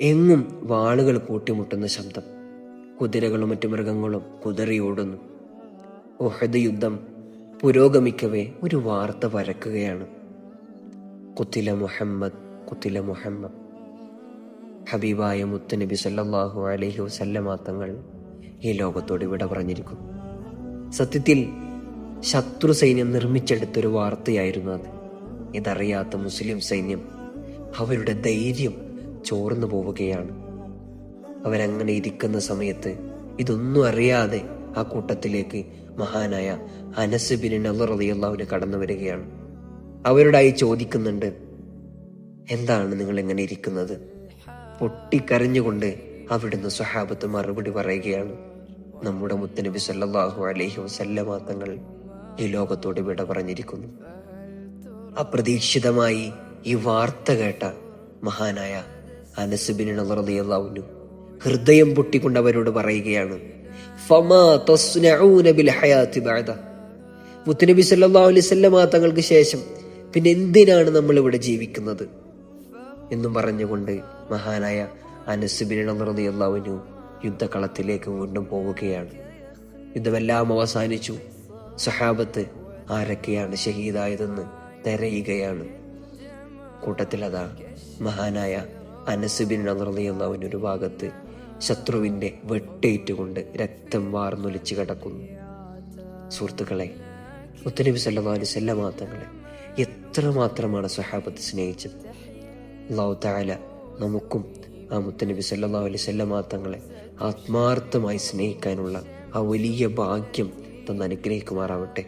എങ്ങും വാളുകൾ കൂട്ടിമുട്ടുന്ന ശബ്ദം. കുതിരകളും മറ്റു മൃഗങ്ങളും കുതറിയോടുന്നു. ഉഹദ് യുദ്ധം പുരോഗമിക്കവേ ഒരു വാർത്ത പരക്കുകയാണ്. ഖുതില മുഹമ്മദ്, ഖുതില മുഹമ്മദ്. ഹബീബായ മുത്തുനബി സല്ലല്ലാഹു അലൈഹി വസല്ലമ തങ്ങൾ ഈ ലോകത്തോട് വിട പറഞ്ഞിരിക്കുന്നു. സത്യത്തിൽ ശത്രു സൈന്യം നിർമ്മിച്ചെടുത്തൊരു വാർത്തയായിരുന്നു അത്. ഇതറിയാത്ത മുസ്ലിം സൈന്യം അവരുടെ ധൈര്യം ചോർന്നു പോവുകയാണ്. അവരങ്ങനെ ഇരിക്കുന്ന സമയത്ത് ഇതൊന്നും അറിയാതെ ആ കൂട്ടത്തിലേക്ക് മഹാനായ അനസ് ബിൻ നളർ റളിയല്ലാഹു അൻഹു കടന്നു വരികയാണ്. അവരോടായി ചോദിക്കുന്നുണ്ട്, എന്താണ് നിങ്ങൾ എങ്ങനെ ഇരിക്കുന്നത്? പൊട്ടിക്കരഞ്ഞുകൊണ്ട് അവിടുന്ന് സ്വഹാബത്ത് മറുപടി പറയുകയാണ്, നമ്മുടെ മുത്തുനബി സല്ലല്ലാഹു അലൈഹി വസല്ലമ തങ്ങൾ ഈ ലോകത്തോട് വിട പറഞ്ഞിരിക്കുന്നു. അപ്രതീക്ഷിതമായി ഈ വാർത്ത കേട്ട മഹാനായ അനസ് ബിൻ നളർ റളിയല്ലാഹു അൻഹു ഹൃദയം പൊട്ടിക്കൊണ്ട് അവരോട് പറയുകയാണ്, ഫമാ തസ്നഊന ബിൽ ഹയാതി ബഅദ. മുത്തുനബി സല്ലല്ലാഹു അലൈഹി വസല്ലമ തങ്ങൾക്ക് ശേഷം പിന്നെ എന്തിനാണ് നമ്മൾ ഇവിടെ ജീവിക്കുന്നത് എന്നും പറഞ്ഞുകൊണ്ട് മഹാനായ അനസ് ബിൻ നളർ റളിയല്ലാഹു അൻഹു യുദ്ധകളത്തിലേക്ക് വീണ്ടും പോവുകയാണ്. യുദ്ധമെല്ലാം അവസാനിച്ചു. സഹാബത്ത് ആരൊക്കെയാണ് ഷഹീദായതെന്ന് തിരയുകയാണ്. കൂട്ടത്തിൽ അതാ മഹാനായ അനസ് ബിൻ നളർ റളിയല്ലാഹു അൻഹു ഒരു ഭാഗത്ത് ശത്രുവിന്റെ വെട്ടേറ്റുകൊണ്ട് രക്തം വാർന്നൊലിച്ച് കിടക്കുന്നു. സുഹൃത്തുക്കളെ, മുത്തുനബി സല്ലല്ലാഹു അലൈഹി വസല്ലമ തങ്ങളെ എത്രമാത്രമാണ് സ്വഹാബത്ത് സ്നേഹിച്ചത്. അല്ലാഹു തആല നമുക്കും ആ മുത്തുനബി സല്ലല്ലാഹു അലൈഹി വസല്ലമ തങ്ങളെ ആത്മാർത്ഥമായി സ്നേഹിക്കാനുള്ള ആ വലിയ ഭാഗ്യം തന്ന് അനുഗ്രഹിക്കുമാറാവട്ടെ.